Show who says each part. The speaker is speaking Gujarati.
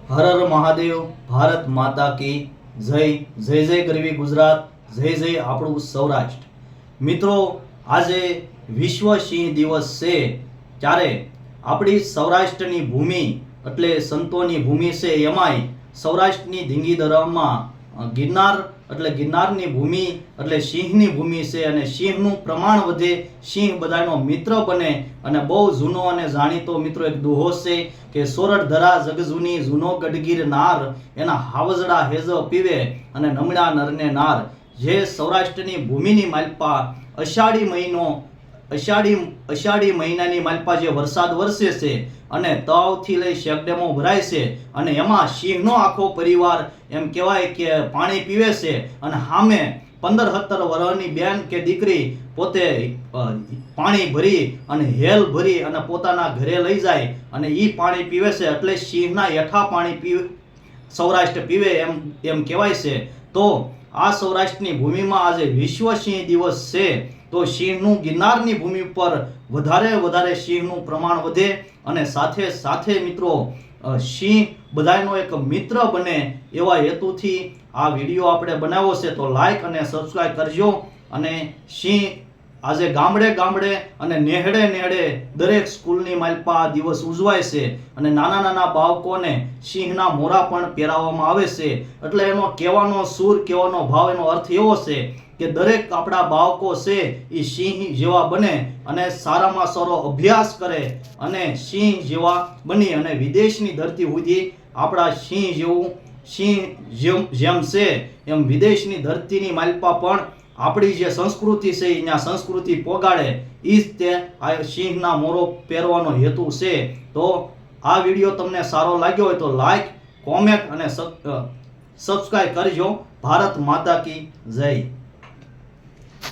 Speaker 1: હર હર મહાદેવ, ભારત માતા કી જય. જય જય ગરવી ગુજરાત, જય જય આપણું સૌરાષ્ટ્ર. મિત્રો, આજે વિશ્વ સિંહ દિવસ છે ત્યારે આપણી સૌરાષ્ટ્રની ભૂમિ એટલે સંતોની ભૂમિ છે, એમાંય સૌરાષ્ટ્રની ધીંગી દરામાં ગિરનાર એટલે ગિરનારની ભૂમિ એટલે સિંહની ભૂમિ છે. અને સિંહનું પ્રમાણ વધે, સિંહ બધાનો મિત્ર બને. અને બહુ જૂનો અને જાણીતો મિત્રો એક દોહો છે કે સોરઠ ધરા જગજૂની જૂનો ગઢગીર નાર, એના હાવજડા હેજ પીવે અને નમણા નરને નાર. જે સૌરાષ્ટ્રની ભૂમિની માલપા અષાઢી મહિનાની માલપા જે વરસાદ વરસે છે અને તળાવથી લઈ શેકડેમો ભરાય છે અને એમાં સિંહનો આખો પરિવાર એમ કહેવાય કે પાણી પીવે છે. અને સામે 15-17 વર્ષની બેન કે દીકરી પોતે પાણી ભરી અને હેલ ભરી અને પોતાના ઘરે લઈ જાય અને ઈ પાણી પીવે છે. એટલે સિંહના હેઠા પાણી સૌરાષ્ટ્ર પીવે એમ કહેવાય છે. તો આ સૌરાષ્ટ્રની ભૂમિમાં આજે વિશ્વ સિંહ દિવસ છે, તો સિંહનું ગિરનારની ભૂમિ પર વધારે સિંહનું પ્રમાણ વધે અને સાથે સાથે મિત્રો સિંહ બધાનો એક મિત્ર બને એવા હેતુથી આ વિડીયો આપણે બનાવ્યો છે. તો લાઈક અને સબસ્ક્રાઇબ કરજો. અને સિંહ આજે ગામડે અને નેહડે દરેક સ્કૂલની માલપા આ દિવસ ઉજવાય છે અને નાના બાળકોને સિંહના મોરા પણ પહેરાવવામાં આવે છે. એટલે એનો કહેવાનો સૂર, કહેવાનો ભાવ, એનો અર્થ એવો છે કે દરેક આપણા બાળકો છે એ સિંહ જેવા બને અને સારામાં સારો અભ્યાસ કરે અને સિંહ જેવા બની અને વિદેશની ધરતી સુધી આપણા સિંહ જેમ છે એમ વિદેશની ધરતીની માલપા પણ આપણી જે સંસ્કૃતિ છે એના સંસ્કૃતિ પોગાડે, એ જ તે આ સિંહના મોરો પહેરવાનો હેતુ છે. તો આ વિડીયો તમને સારો લાગ્યો હોય તો લાઈક, કોમેન્ટ અને સબસ્ક્રાઇબ કરજો. ભારત માતા કી જય.